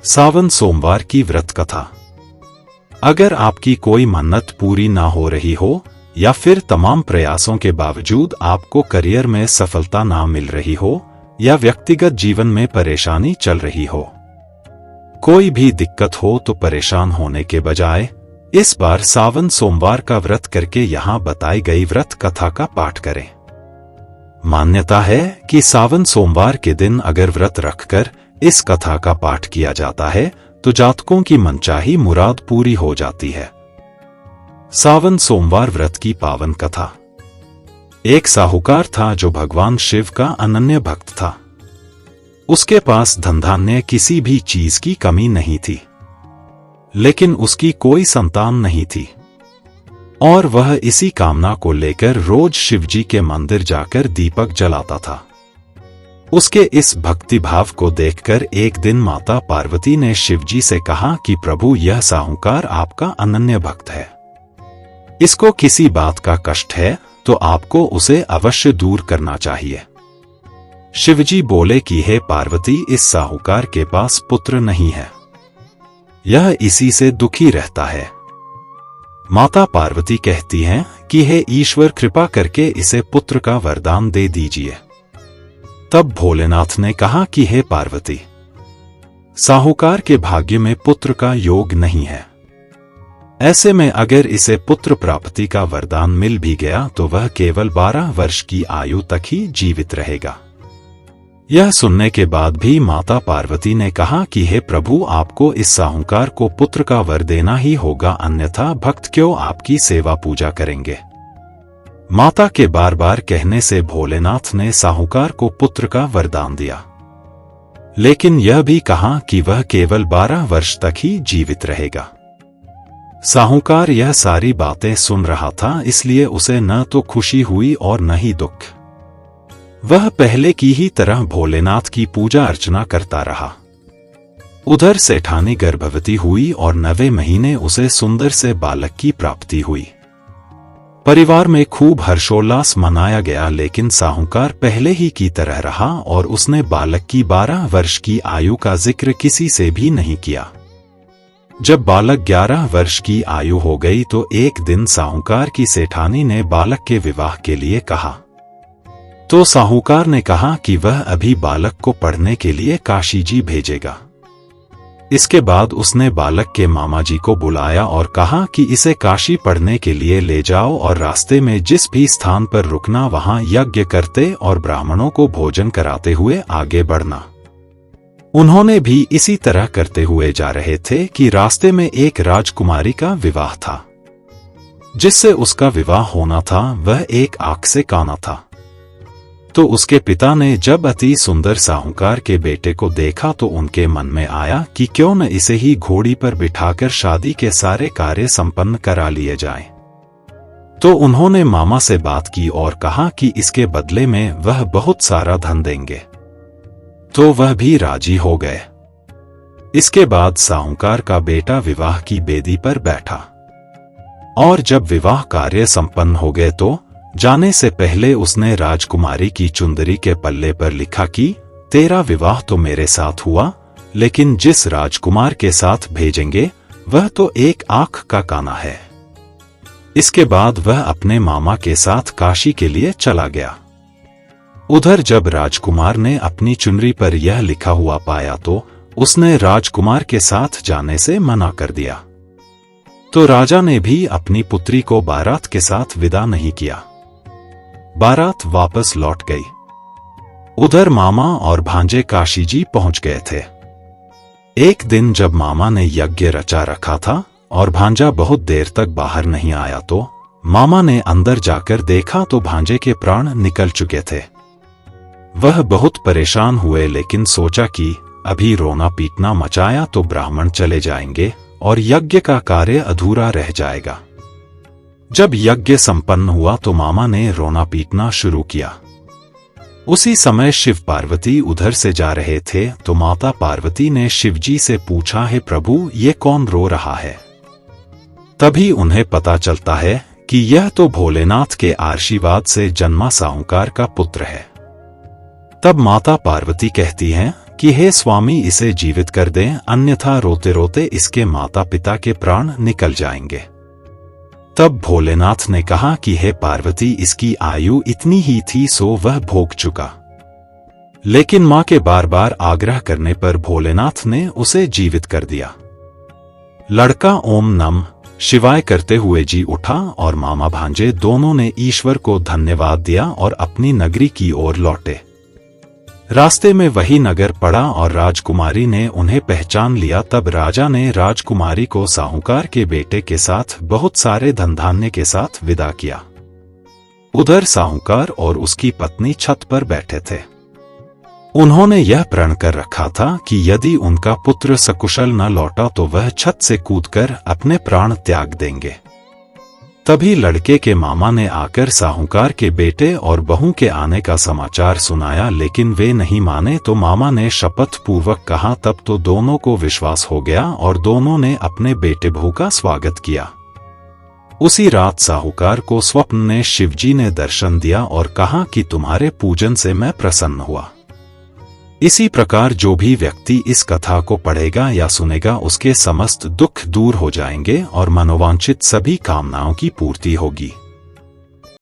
सावन सोमवार की व्रत कथा। अगर आपकी कोई मन्नत पूरी ना हो रही हो या फिर तमाम प्रयासों के बावजूद आपको करियर में सफलता ना मिल रही हो या व्यक्तिगत जीवन में परेशानी चल रही हो, कोई भी दिक्कत हो तो परेशान होने के बजाय इस बार सावन सोमवार का व्रत करके यहाँ बताई गई व्रत कथा का पाठ करें। मान्यता है कि सावन सोमवार के दिन अगर व्रत रखकर इस कथा का पाठ किया जाता है तो जातकों की मनचाही मुराद पूरी हो जाती है। सावन सोमवार व्रत की पावन कथा। एक साहूकार था जो भगवान शिव का अनन्य भक्त था। उसके पास धन धान्य किसी भी चीज की कमी नहीं थी, लेकिन उसकी कोई संतान नहीं थी और वह इसी कामना को लेकर रोज शिवजी के मंदिर जाकर दीपक जलाता था। उसके इस भक्ति भाव को देखकर एक दिन माता पार्वती ने शिवजी से कहा कि प्रभु, यह साहूकार आपका अनन्य भक्त है, इसको किसी बात का कष्ट है तो आपको उसे अवश्य दूर करना चाहिए। शिवजी बोले कि हे पार्वती, इस साहूकार के पास पुत्र नहीं है, यह इसी से दुखी रहता है। माता पार्वती कहती हैं कि हे ईश्वर, कृपा करके इसे पुत्र का वरदान दे दीजिए। तब भोलेनाथ ने कहा कि हे पार्वती, साहूकार के भाग्य में पुत्र का योग नहीं है, ऐसे में अगर इसे पुत्र प्राप्ति का वरदान मिल भी गया तो वह केवल 12 वर्ष की आयु तक ही जीवित रहेगा। यह सुनने के बाद भी माता पार्वती ने कहा कि हे प्रभु, आपको इस साहूकार को पुत्र का वर देना ही होगा, अन्यथा भक्त क्यों आपकी सेवा पूजा करेंगे। माता के बार बार कहने से भोलेनाथ ने साहूकार को पुत्र का वरदान दिया, लेकिन यह भी कहा कि वह केवल 12 वर्ष तक ही जीवित रहेगा। साहूकार यह सारी बातें सुन रहा था, इसलिए उसे न तो खुशी हुई और न ही दुख। वह पहले की ही तरह भोलेनाथ की पूजा अर्चना करता रहा। उधर सेठानी गर्भवती हुई और 9वें महीने उसे सुंदर से बालक की प्राप्ति हुई। परिवार में खूब हर्षोल्लास मनाया गया, लेकिन साहूकार पहले ही की तरह रहा और उसने बालक की 12 वर्ष की आयु का जिक्र किसी से भी नहीं किया। जब बालक 11 वर्ष की आयु हो गई तो एक दिन साहूकार की सेठानी ने बालक के विवाह के लिए कहा, तो साहूकार ने कहा कि वह अभी बालक को पढ़ने के लिए काशी जी भेजेगा। इसके बाद उसने बालक के मामा जी को बुलाया और कहा कि इसे काशी पढ़ने के लिए ले जाओ और रास्ते में जिस भी स्थान पर रुकना वहां यज्ञ करते और ब्राह्मणों को भोजन कराते हुए आगे बढ़ना। उन्होंने भी इसी तरह करते हुए जा रहे थे कि रास्ते में एक राजकुमारी का विवाह था। जिससे उसका विवाह होना था वह एक आंख से काना था। तो उसके पिता ने जब अति सुंदर साहूकार के बेटे को देखा तो उनके मन में आया कि क्यों न इसे ही घोड़ी पर बिठाकर शादी के सारे कार्य संपन्न करा लिए जाएं। तो उन्होंने मामा से बात की और कहा कि इसके बदले में वह बहुत सारा धन देंगे। तो वह भी राजी हो गए। इसके बाद साहूकार का बेटा विवाह की बेदी पर बैठा और जब विवाह कार्य संपन्न हो गए तो जाने से पहले उसने राजकुमारी की चुंदरी के पल्ले पर लिखा कि तेरा विवाह तो मेरे साथ हुआ, लेकिन जिस राजकुमार के साथ भेजेंगे वह तो एक आंख का काना है। इसके बाद वह अपने मामा के साथ काशी के लिए चला गया। उधर जब राजकुमार ने अपनी चुनरी पर यह लिखा हुआ पाया तो उसने राजकुमार के साथ जाने से मना कर दिया। तो राजा ने भी अपनी पुत्री को बारात के साथ विदा नहीं किया। बारात वापस लौट गई। उधर मामा और भांजे काशी जी पहुंच गए थे। एक दिन जब मामा ने यज्ञ रचा रखा था और भांजा बहुत देर तक बाहर नहीं आया तो मामा ने अंदर जाकर देखा तो भांजे के प्राण निकल चुके थे। वह बहुत परेशान हुए, लेकिन सोचा कि अभी रोना पीटना मचाया तो ब्राह्मण चले जाएंगे और यज्ञ का कार्य अधूरा रह जाएगा। जब यज्ञ संपन्न हुआ तो मामा ने रोना पीटना शुरू किया। उसी समय शिव पार्वती उधर से जा रहे थे तो माता पार्वती ने शिवजी से पूछा, हे प्रभु, ये कौन रो रहा है। तभी उन्हें पता चलता है कि यह तो भोलेनाथ के आशीर्वाद से जन्मा साहूकार का पुत्र है। तब माता पार्वती कहती हैं कि हे स्वामी इसे जीवित कर दें, अन्यथा रोते रोते इसके माता पिता के प्राण निकल जाएंगे। तब भोलेनाथ ने कहा कि हे पार्वती, इसकी आयु इतनी ही थी सो वह भोग चुका। लेकिन मां के बार बार आग्रह करने पर भोलेनाथ ने उसे जीवित कर दिया। लड़का ओम नमः शिवाय करते हुए जी उठा और मामा भांजे दोनों ने ईश्वर को धन्यवाद दिया और अपनी नगरी की ओर लौटे। रास्ते में वही नगर पड़ा और राजकुमारी ने उन्हें पहचान लिया। तब राजा ने राजकुमारी को साहूकार के बेटे के साथ बहुत सारे धन धान्य के साथ विदा किया। उधर साहूकार और उसकी पत्नी छत पर बैठे थे। उन्होंने यह प्रण कर रखा था कि यदि उनका पुत्र सकुशल न लौटा तो वह छत से कूदकर अपने प्राण त्याग देंगे। तभी लड़के के मामा ने आकर साहूकार के बेटे और बहू के आने का समाचार सुनाया, लेकिन वे नहीं माने। तो मामा ने शपथ पूर्वक कहा। तब तो दोनों को विश्वास हो गया और दोनों ने अपने बेटे बहू का स्वागत किया। उसी रात साहूकार को स्वप्न में शिवजी ने दर्शन दिया और कहा कि तुम्हारे पूजन से मैं प्रसन्न हुआ। इसी प्रकार जो भी व्यक्ति इस कथा को पढ़ेगा या सुनेगा उसके समस्त दुख दूर हो जाएंगे और मनोवांछित सभी कामनाओं की पूर्ति होगी।